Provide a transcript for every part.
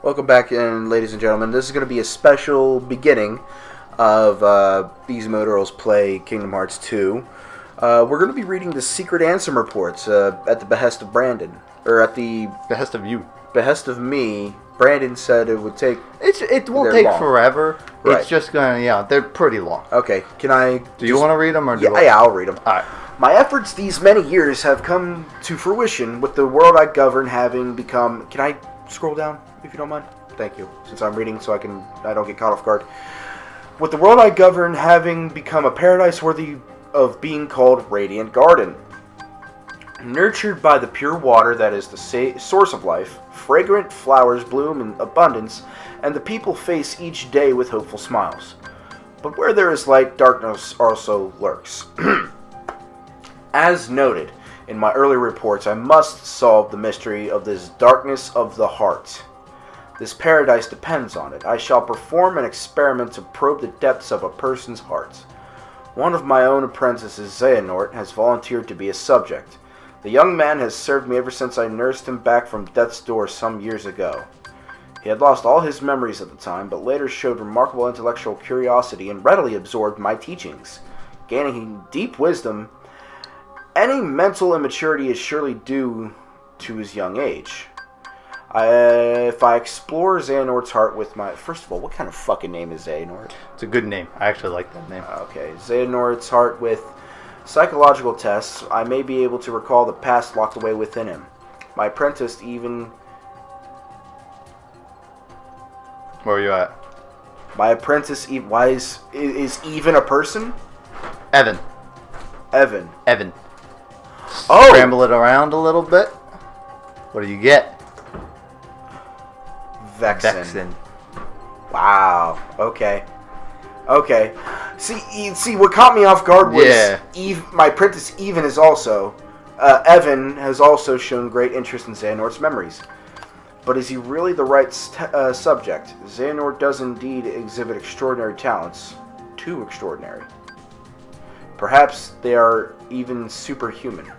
Welcome back in, ladies and gentlemen. This is going to be a special beginning of These Motorals Play Kingdom Hearts 2. We're going to be reading the secret Ansem reports at the behest of Brandon. Or at the... behest of you. Behest of me. Brandon said it would take... It won't take forever. Right. It's just going to, they're pretty long. Okay, can I... Do you want to read them or do you... Yeah, I'll read them. Alright. My efforts these many years have come to fruition with the world I govern having become... Can I scroll down, if you don't mind? Thank you. Since I'm reading, so I don't get caught off guard. With the world I govern having become a paradise worthy of being called Radiant Garden. Nurtured by the pure water that is the source of life, fragrant flowers bloom in abundance, and the people face each day with hopeful smiles. But where there is light, darkness also lurks. As noted in my earlier reports, I must solve the mystery of this darkness of the heart. This paradise depends on it. I shall perform an experiment to probe the depths of a person's heart. One of my own apprentices, Xehanort, has volunteered to be a subject. The young man has served me ever since I nursed him back from death's door some years ago. He had lost all his memories at the time, but later showed remarkable intellectual curiosity and readily absorbed my teachings. Gaining deep wisdom, any mental immaturity is surely due to his young age. If I explore Xehanort's heart with my... First of all, what kind of fucking name is Xehanort? It's a good name. I actually like that name. Okay, Xehanort's heart with psychological tests, I may be able to recall the past locked away within him. My apprentice even... Where are you at? My apprentice... Why is even a person? Evan. Evan. Oh! Scramble it around a little bit. What do you get? Vexen. Wow. Okay. See, what caught me off guard was my apprentice Evan is also... Evan has also shown great interest in Xehanort's memories. But is he really the right subject? Xehanort does indeed exhibit extraordinary talents. Too extraordinary. Perhaps they are even superhuman.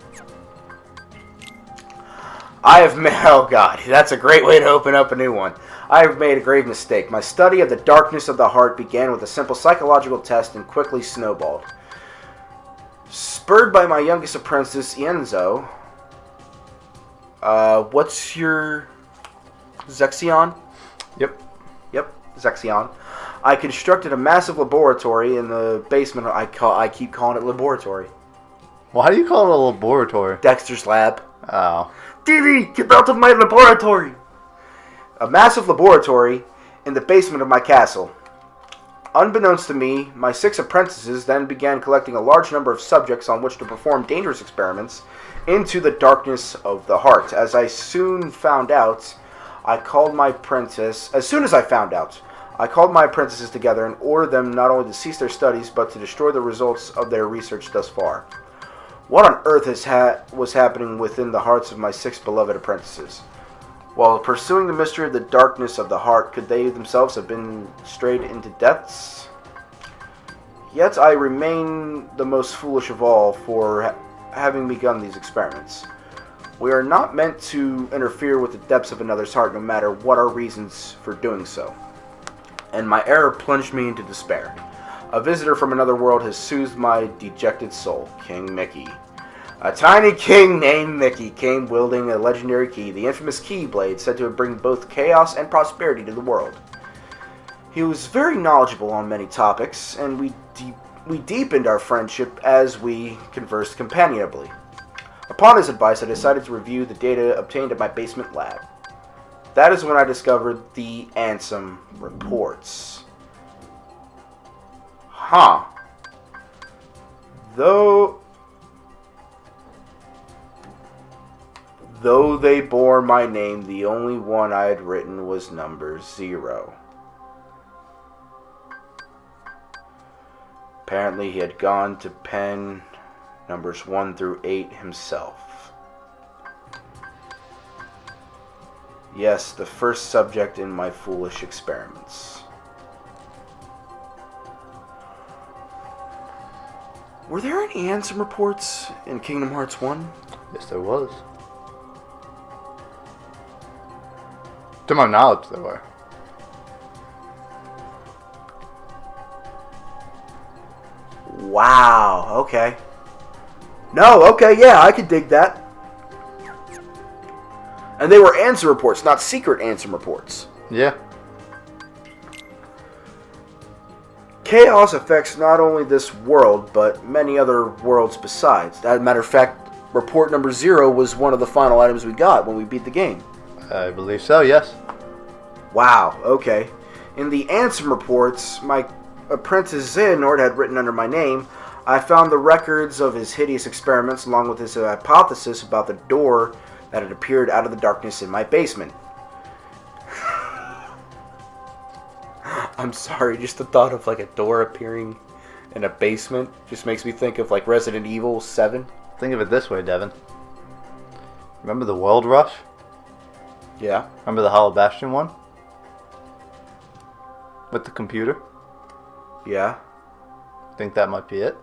I have made... Oh god, that's a great way to open up a new one. I have made a grave mistake. My study of the darkness of the heart began with a simple psychological test and quickly snowballed. Spurred by my youngest apprentice, Ienzo... what's your... Zexion? Yep, Zexion. I constructed a massive laboratory in the basement. I keep calling it laboratory. Why do you call it a laboratory? Dexter's lab. Oh. Didi, get out of my laboratory! A massive laboratory in the basement of my castle. Unbeknownst to me, my 6 apprentices then began collecting a large number of subjects on which to perform dangerous experiments into the darkness of the heart. As soon as I found out, I called my apprentices together and ordered them not only to cease their studies, but to destroy the results of their research thus far. What on earth was happening within the hearts of my 6 beloved apprentices? While pursuing the mystery of the darkness of the heart, could they themselves have been strayed into depths? Yet I remain the most foolish of all for having begun these experiments. We are not meant to interfere with the depths of another's heart, no matter what our reasons for doing so. And my error plunged me into despair. A visitor from another world has soothed my dejected soul, King Mickey. A tiny king named Mickey came wielding a legendary key, the infamous Keyblade, said to bring both chaos and prosperity to the world. He was very knowledgeable on many topics, and we deepened our friendship as we conversed companionably. Upon his advice, I decided to review the data obtained at my basement lab. That is when I discovered the Ansem reports. Huh. Though they bore my name, the only one I had written was number 0. Apparently he had gone to pen numbers 1 through 8 himself. Yes, the first subject in my foolish experiments. Were there any Ansem reports in Kingdom Hearts 1? Yes, there was. To my knowledge, there were. Wow, okay. No, okay, yeah, I could dig that. And they were answer reports, not secret answer reports. Yeah. Chaos affects not only this world, but many other worlds besides. As a matter of fact, report number 0 was one of the final items we got when we beat the game. I believe so, yes. Wow, okay. In the answer reports, my apprentice Xehanort had written under my name, I found the records of his hideous experiments along with his hypothesis about the door that had appeared out of the darkness in my basement. I'm sorry, just the thought of like a door appearing in a basement just makes me think of like Resident Evil 7. Think of it this way, Devin. Remember the World Rush? Yeah. Remember the Hollow Bastion one? With the computer? Yeah. Think that might be it?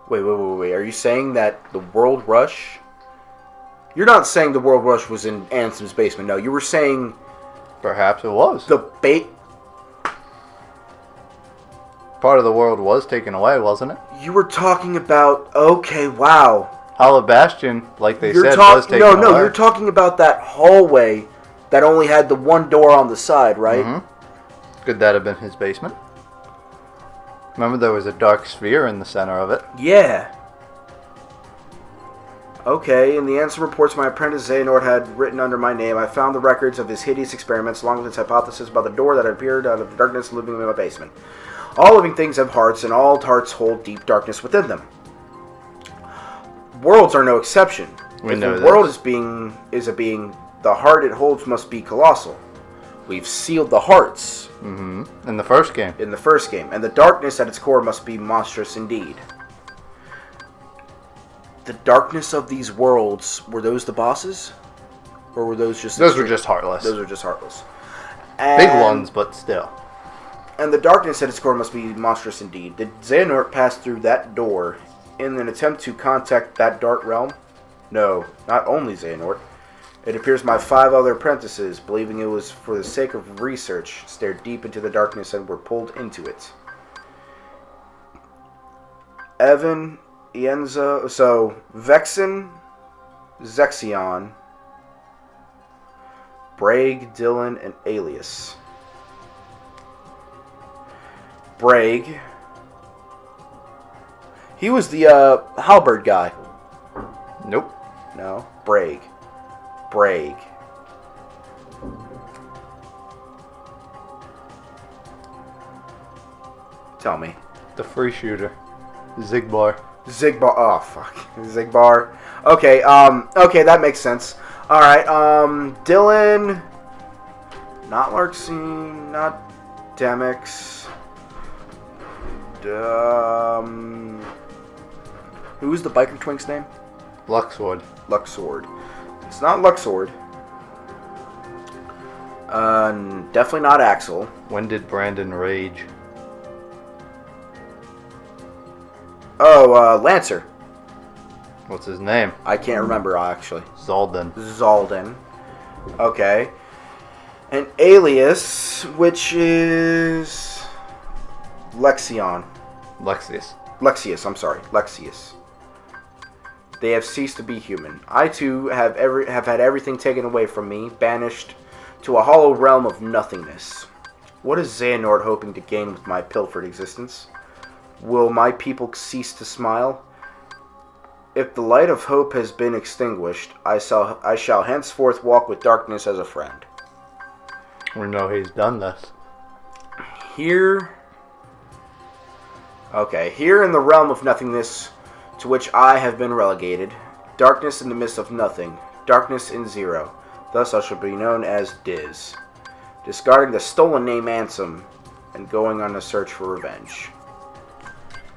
Wait. Are you saying that the World Rush... You're not saying the World Rush was in Ansem's basement. No, you were saying... Perhaps it was. The Part of the world was taken away, wasn't it? You were talking about... Okay, wow. Hollow Bastion, like they said, was taken away. No, you're talking about that hallway that only had the one door on the side, right? Mm-hmm. Could that have been his basement? Remember there was a dark sphere in the center of it? Yeah. Okay, in the answer reports my apprentice Xehanort had written under my name, I found the records of his hideous experiments along with his hypothesis about the door that had appeared out of the darkness living in my basement. All living things have hearts, and all hearts hold deep darkness within them. Worlds are no exception. We if know the world is a being, the heart it holds must be colossal. We've sealed the hearts. Mm-hmm. In the first game. And the darkness at its core must be monstrous indeed. The darkness of these worlds, were those the bosses? Or were those just... Those were just heartless. Those were just heartless. Big ones, but still. And the darkness at its core must be monstrous indeed. Did Xehanort pass through that door in an attempt to contact that dark realm? No, not only Xehanort. It appears my 5 other apprentices, believing it was for the sake of research, stared deep into the darkness and were pulled into it. Evan, Ienza, so Vexen, Zexion, Bragg, Dylan, and Alias. Bragg. He was the halberd guy. Nope. No, Bragg. Tell me. The free shooter. Zigbar. Oh, fuck. Zigbar. Okay, okay, that makes sense. Alright, Dylan. Not Larxene, not Demix. Who's the biker twink's name? Luxord. It's not Luxord. Definitely not Axel. When did Brandon rage? Oh, Lancer. What's his name? I can't remember, actually. Zalden. Okay. An Alias, which is... Lexius. They have ceased to be human. I too have had everything taken away from me, banished to a hollow realm of nothingness. What is Xehanort hoping to gain with my pilfered existence? Will my people cease to smile? If the light of hope has been extinguished, I shall henceforth walk with darkness as a friend. We know he's done this. Here in the realm of nothingness, to which I have been relegated, darkness in the midst of nothing, darkness in zero. Thus I shall be known as Diz, discarding the stolen name Ansem, and going on a search for revenge.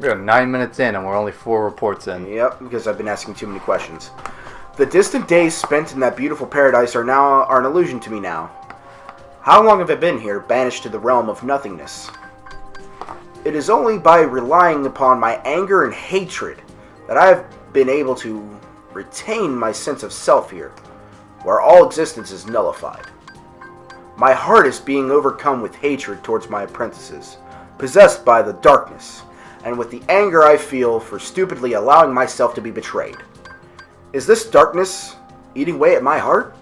We're 9 minutes in, and we're only 4 reports in. Yep, because I've been asking too many questions. The distant days spent in that beautiful paradise are an illusion to me now. How long have I been here, banished to the realm of nothingness? It is only by relying upon my anger and hatred that I have been able to retain my sense of self here. where all existence is nullified. My heart is being overcome with hatred towards my apprentices, possessed by the darkness, and with the anger I feel for stupidly allowing myself to be betrayed. Is this darkness eating away at my heart?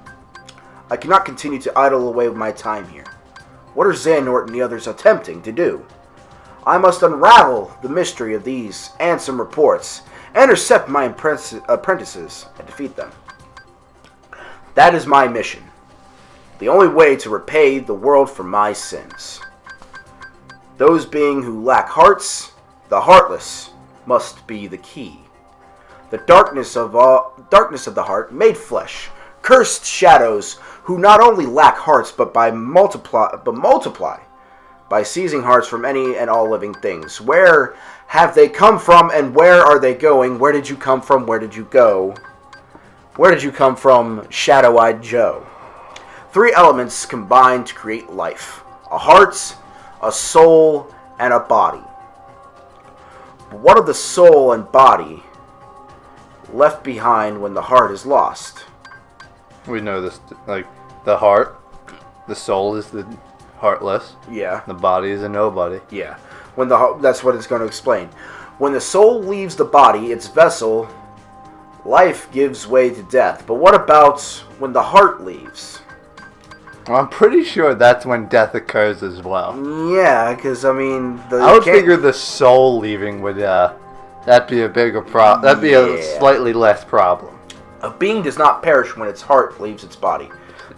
I cannot continue to idle away my time here. What are Xehanort and the others attempting to do? I must unravel the mystery of these Ansem reports, intercept my apprentices, and defeat them. That is my mission. The only way to repay the world for my sins. Those being who lack hearts, the heartless, must be the key. The darkness of the heart made flesh, cursed shadows who not only lack hearts but multiply by seizing hearts from any and all living things. Where have they come from and where are they going? Where did you come from? Where did you go? Where did you come from, Shadow-Eyed Joe? 3 elements combine to create life. A heart, a soul, and a body. But what of the soul and body left behind when the heart is lost? We know this, like, the heart, the soul is the heartless. Yeah. The body is a nobody. Yeah. That's what it's going to explain. When the soul leaves the body, its vessel, life gives way to death. But what about when the heart leaves? Well, I'm pretty sure that's when death occurs as well. Yeah, because, I mean... I would figure the soul leaving would, that'd be a bigger problem. That'd be a slightly less problem. A being does not perish when its heart leaves its body.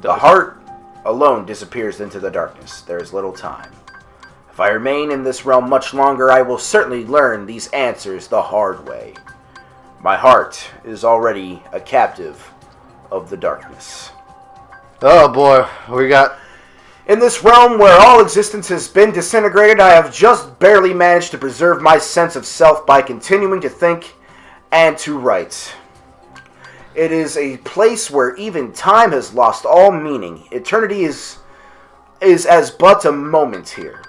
The heart alone disappears into the darkness. There is little time. If I remain in this realm much longer, I will certainly learn these answers the hard way. My heart is already a captive of the darkness. Oh boy, we got... In this realm where all existence has been disintegrated, I have just barely managed to preserve my sense of self by continuing to think and to write. It is a place where even time has lost all meaning. Eternity is as but a moment here.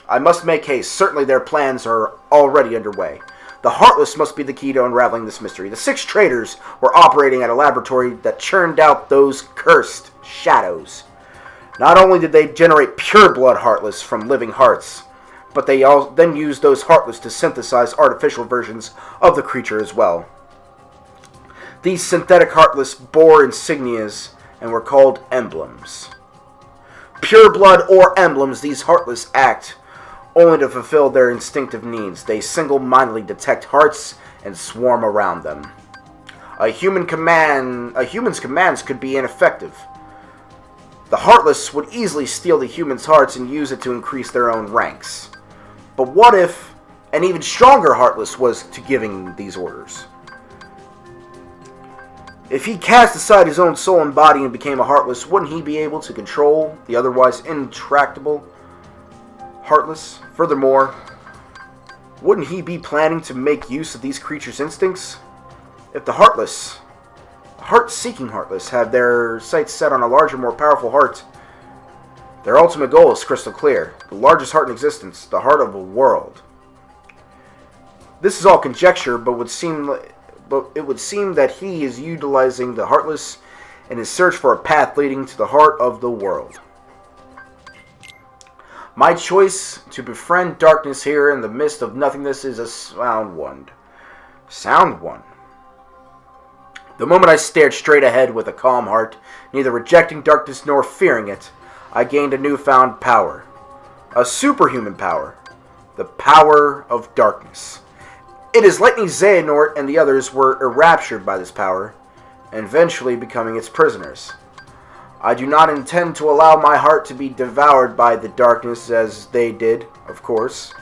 I must make haste. Certainly their plans are already underway. The Heartless must be the key to unraveling this mystery. The 6 traitors were operating at a laboratory that churned out those cursed shadows. Not only did they generate pure-blood Heartless from living hearts, but they then used those Heartless to synthesize artificial versions of the creature as well. These synthetic Heartless bore insignias and were called emblems. Pure blood or emblems, these Heartless act only to fulfill their instinctive needs. They single-mindedly detect hearts and swarm around them. A human's commands could be ineffective. The Heartless would easily steal the human's hearts and use it to increase their own ranks. But what if an even stronger Heartless was to giving these orders? If he cast aside his own soul and body and became a Heartless, wouldn't he be able to control the otherwise intractable Heartless? Furthermore, wouldn't he be planning to make use of these creatures' instincts? If the Heartless, heart-seeking Heartless, have their sights set on a larger, more powerful heart, their ultimate goal is crystal clear. The largest heart in existence, the heart of a world. This is all conjecture, but it would seem that he is utilizing the Heartless in his search for a path leading to the heart of the world. My choice to befriend darkness here in the midst of nothingness is a sound one. Sound one. The moment I stared straight ahead with a calm heart, neither rejecting darkness nor fearing it, I gained a newfound power. A superhuman power. The power of darkness. It is likely Xehanort and the others were enraptured by this power, and eventually becoming its prisoners. I do not intend to allow my heart to be devoured by the darkness as they did, of course.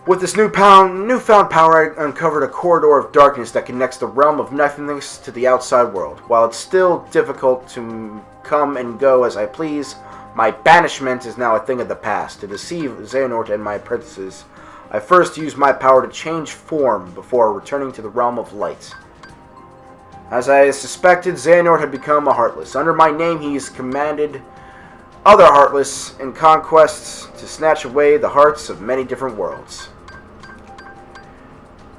With this newfound power, I uncovered a corridor of darkness that connects the realm of nothingness to the outside world. While it's still difficult to come and go as I please, my banishment is now a thing of the past. To deceive Xehanort and my apprentices, I first used my power to change form before returning to the realm of light. As I suspected, Xehanort had become a Heartless. Under my name, he has commanded other Heartless in conquests to snatch away the hearts of many different worlds.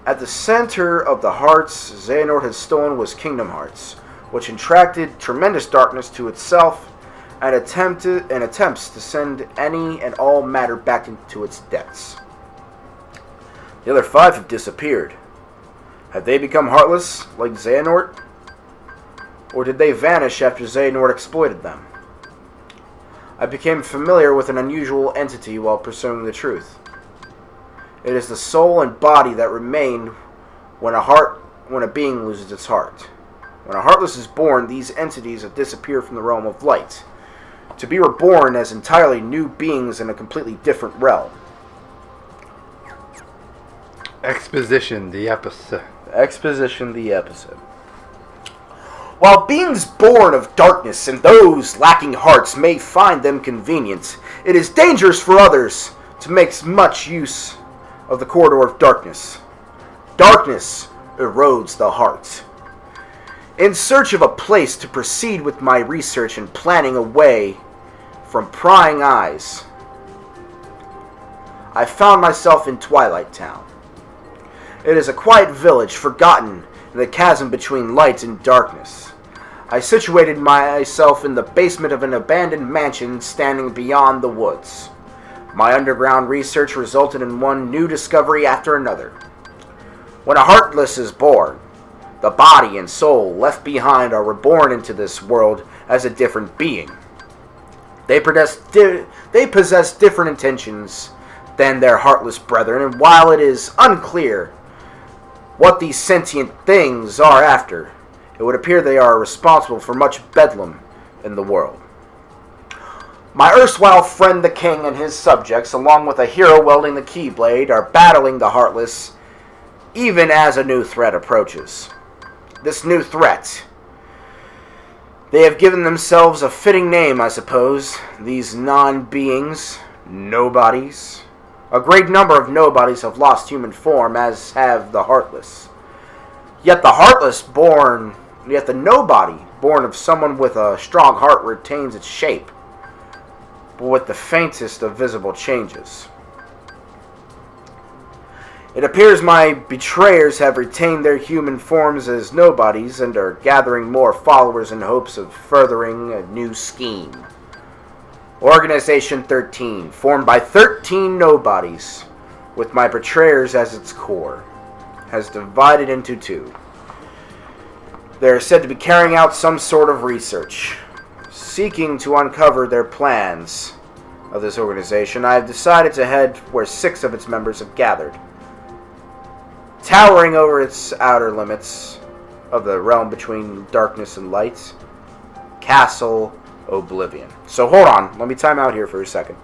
At the center of the hearts Xehanort had stolen was Kingdom Hearts, which attracted tremendous darkness to itself and attempts to send any and all matter back into its depths. The other 5 have disappeared. Have they become heartless, like Xehanort? Or did they vanish after Xehanort exploited them? I became familiar with an unusual entity while pursuing the truth. It is the soul and body that remain when a being loses its heart. When a heartless is born, these entities have disappeared from the realm of light, to be reborn as entirely new beings in a completely different realm. Exposition, the episode. Exposition, the episode. While beings born of darkness and those lacking hearts may find them convenient, it is dangerous for others to make much use of the corridor of darkness. Darkness erodes the heart. In search of a place to proceed with my research and planning away from prying eyes, I found myself in Twilight Town. It is a quiet village forgotten in the chasm between light and darkness. I situated myself in the basement of an abandoned mansion standing beyond the woods. My underground research resulted in one new discovery after another. When a heartless is born, the body and soul left behind are reborn into this world as a different being. They possess different intentions than their heartless brethren, and while it is unclear what these sentient things are after, it would appear they are responsible for much bedlam in the world. My erstwhile friend the king and his subjects, along with a hero wielding the Keyblade, are battling the heartless even as a new threat approaches. This new threat, they have given themselves a fitting name, I suppose. These non-beings, nobodies. A great number of nobodies have lost human form, as have the heartless. Yet the nobody born of someone with a strong heart retains its shape, but with the faintest of visible changes. It appears my betrayers have retained their human forms as nobodies and are gathering more followers in hopes of furthering a new scheme. Organization 13, formed by 13 nobodies, with my betrayers as its core, has divided into 2. They are said to be carrying out some sort of research. Seeking to uncover their plans of this organization, I have decided to head where 6 of its members have gathered. Towering over its outer limits of the realm between darkness and light, Castle Oblivion. So hold on, let me time out here for a second,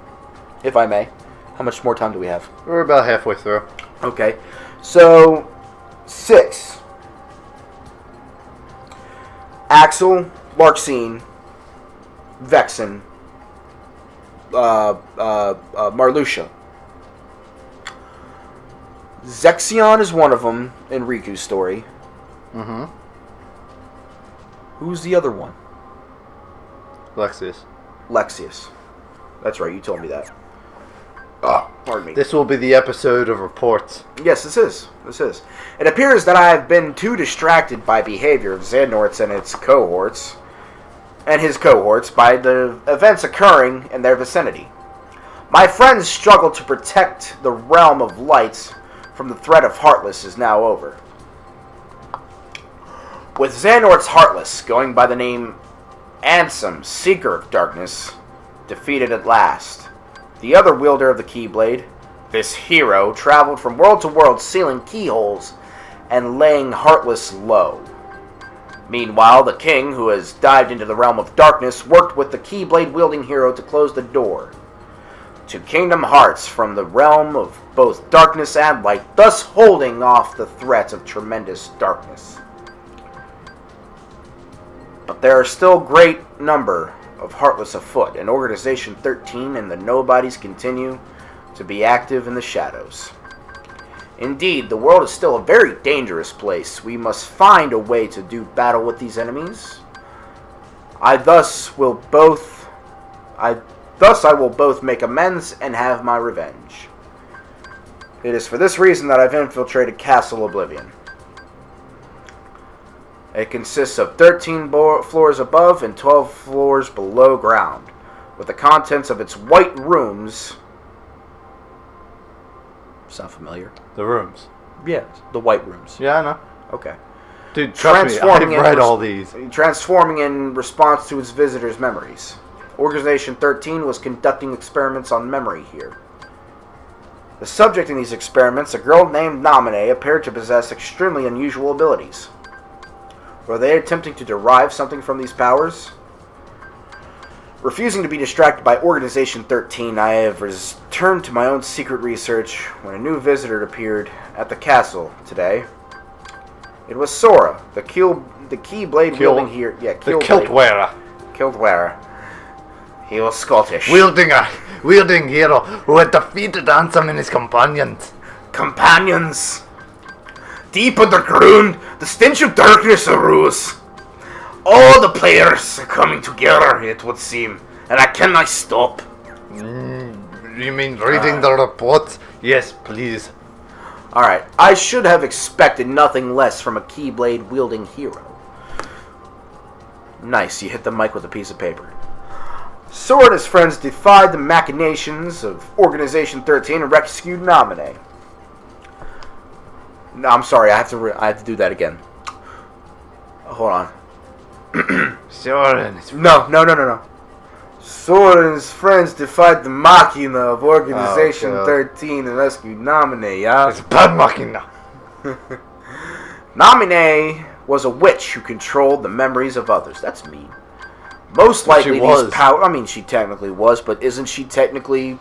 if I may. How much more time do we have? We're about halfway through. Okay, so 6. Axel, Larxene, Vexen, Marluxia. Zexion is one of them in Riku's story. Mm-hmm. Who's the other one? Lexius. That's right, you told me that. Pardon me. This will be the episode of reports. Yes, this is. It appears that I have been too distracted by behavior of Xehanort's and his cohorts by the events occurring in their vicinity. My friends' struggle to protect the realm of light from the threat of Heartless is now over. With Xehanort's Heartless, going by the name Ansem, Seeker of Darkness, defeated at last, the other wielder of the Keyblade, this hero, traveled from world to world sealing keyholes and laying Heartless low. Meanwhile, the king, who has dived into the realm of darkness, worked with the Keyblade-wielding hero to close the door to Kingdom Hearts from the realm of both darkness and light, thus holding off the threat of tremendous darkness. But there are still great number of Heartless afoot, and Organization 13 and the Nobodies continue to be active in the shadows. Indeed, the world is still a very dangerous place. We must find a way to do battle with these enemies. I will both make amends and have my revenge. It is for this reason that I've infiltrated Castle Oblivion. It consists of 13 floors above and 12 floors below ground, with the contents of its white rooms. Sound familiar? The rooms. Yeah, the white rooms. Yeah, I know. Okay. Dude, trust me, I've read all these. Transforming in response to its visitors' memories. Organization 13 was conducting experiments on memory here. The subject in these experiments, a girl named Namine, appeared to possess extremely unusual abilities. Were they attempting to derive something from these powers? Refusing to be distracted by Organization 13, I have returned to my own secret research when a new visitor appeared at the castle today. It was Sora, the keyblade wielding here. Yeah, the kilt wearer. Kilt wearer. He was Scottish. Wielding hero who had defeated Ansem and his companions. Companions! Deep underground, the stench of darkness arose. All the players are coming together, it would seem, and I cannot stop. You mean reading the reports? Yes, please. Alright, I should have expected nothing less from a keyblade wielding hero. Nice, you hit the mic with a piece of paper. Sora and his friends defied the machinations of Organization 13 and rescued Namine. No, I'm sorry, I have to do that again. Hold on. Sora and his No. Sora and his friends defied the machina of Organization 13 and rescued Namine, yeah? It's bad machina. Namine was a witch who controlled the memories of others. That's mean. Most likely these powers... I mean, she technically was, but isn't she technically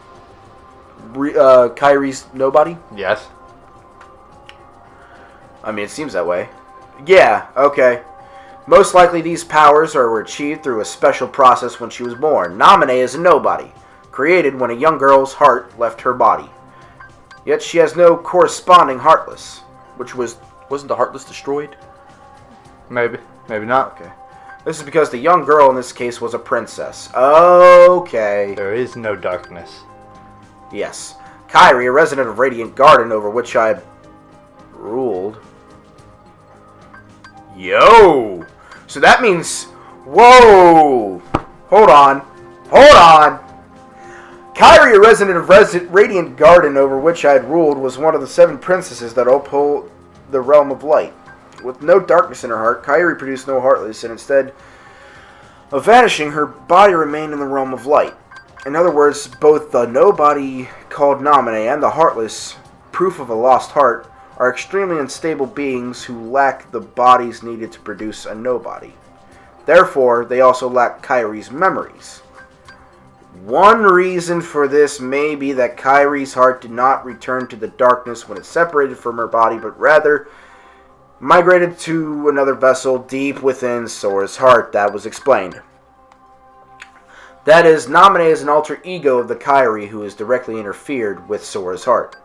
Kairi's nobody? Yes. I mean, it seems that way. Yeah, okay. Most likely these powers were achieved through a special process when she was born. Namine is a nobody, created when a young girl's heart left her body. Yet she has no corresponding Heartless. Wasn't the Heartless destroyed? Maybe not. Okay. This is because the young girl in this case was a princess. Okay. There is no darkness. Yes. Kairi, a resident of Radiant Garden over which I ruled. Yo! So that means... Whoa! Hold on. Kairi, a resident of Radiant Garden over which I had ruled, was one of the 7 princesses that uphold the realm of light. With no darkness in her heart, Kairi produced no Heartless, and instead of vanishing, her body remained in the realm of light. In other words, both the nobody called Namine and the Heartless, proof of a lost heart, are extremely unstable beings who lack the bodies needed to produce a nobody. Therefore, they also lack Kairi's memories. One reason for this may be that Kairi's heart did not return to the darkness when it separated from her body, but rather migrated to another vessel deep within Sora's heart. That was explained. That is, Namine is an alter ego of the Kairi who has directly interfered with Sora's heart.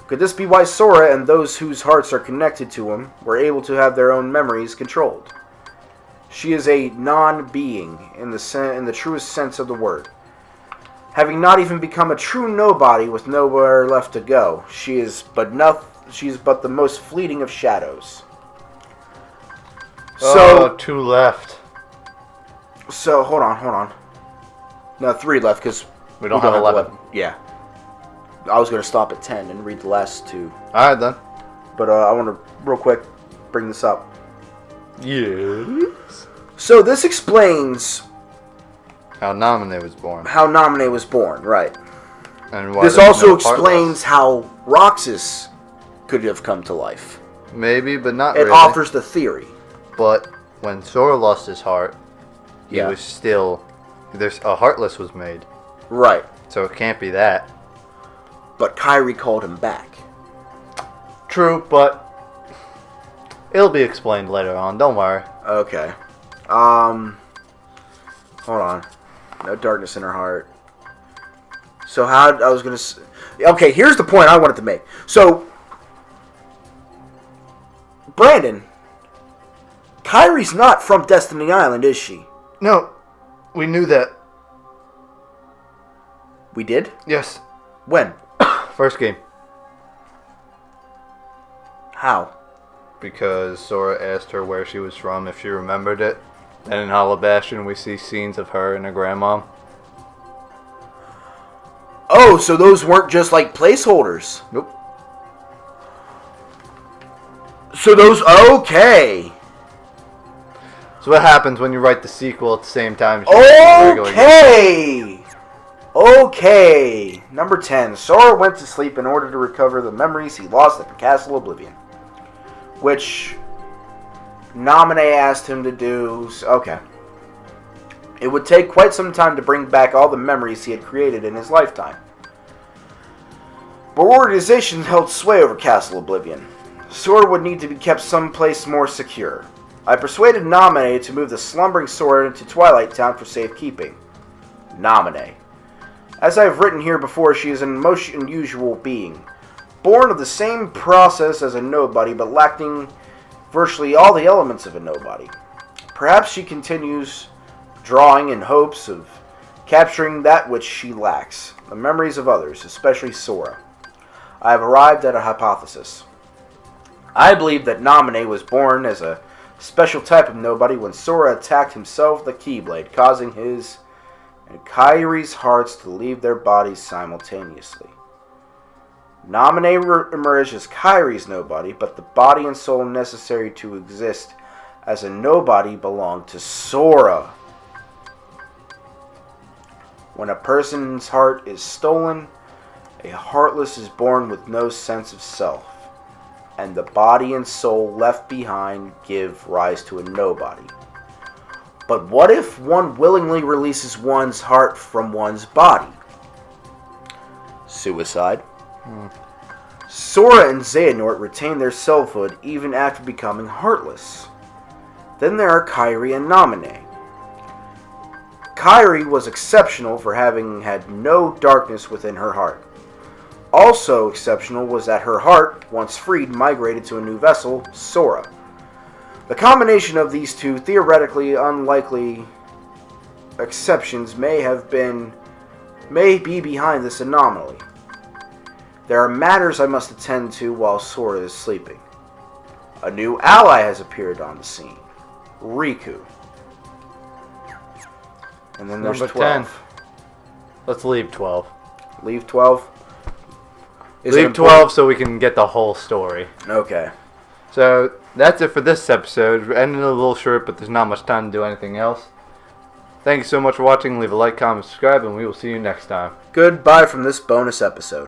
Could this be why Sora and those whose hearts are connected to him were able to have their own memories controlled? She is a non-being in the truest sense of the word. Having not even become a true nobody with nowhere left to go, she is but the most fleeting of shadows. So 2 left. So hold on. No, 3 left because we don't have 11. Yeah. I was going to stop at 10 and read the last 2. Alright then. But I want to, real quick, bring this up. Yes. So this explains how Namine was born. Right. And why this also explains how Roxas could have come to life. Maybe, but not really. It offers the theory. But when Sora lost his heart, he was still... a Heartless was made. Right. So it can't be that. But Kairi called him back. True, but it'll be explained later on. Don't worry. Okay. Hold on. No darkness in her heart. So okay, here's the point I wanted to make. So, Brandon, Kairi's not from Destiny Island, is she? No. We knew that. We did? Yes. When? First game. How? because Sora asked her where she was from, if she remembered it. And in Hollow Bastion, we see scenes of her and her grandmom. Oh, so those weren't just like placeholders. Nope. So those, okay. So what happens when you write the sequel at the same time as you write the regular game? Okay. Number 10. Sora went to sleep in order to recover the memories he lost at the Castle Oblivion. Which Naminé asked him to do. Okay. It would take quite some time to bring back all the memories he had created in his lifetime. But organizations held sway over Castle Oblivion. Sora would need to be kept someplace more secure. I persuaded Naminé to move the slumbering Sora into Twilight Town for safekeeping. Naminé. As I have written here before, she is an most unusual being. Born of the same process as a nobody, but lacking virtually all the elements of a nobody. Perhaps she continues drawing in hopes of capturing that which she lacks, the memories of others, especially Sora. I have arrived at a hypothesis. I believe that Naminé was born as a special type of nobody when Sora attacked himself with the Keyblade, causing his and Kairi's hearts to leave their bodies simultaneously. Naminé emerged as Kairi's nobody, but the body and soul necessary to exist as a nobody belonged to Sora. When a person's heart is stolen, a heartless is born with no sense of self, and the body and soul left behind give rise to a nobody. But what if one willingly releases one's heart from one's body? Suicide. Sora and Xehanort retain their selfhood even after becoming heartless. Then there are Kairi and Naminé. Kairi was exceptional for having had no darkness within her heart. Also exceptional was that her heart, once freed, migrated to a new vessel, Sora. The combination of these two theoretically unlikely exceptions may be behind this anomaly. There are matters I must attend to while Sora is sleeping. A new ally has appeared on the scene, Riku. And then there's Number 12. 10. Let's leave 12. Leave 12? Leave 12 so we can get the whole story. Okay. So, that's it for this episode. We're ending a little short, but there's not much time to do anything else. Thank you so much for watching. Leave a like, comment, subscribe, and we will see you next time. Goodbye from this bonus episode.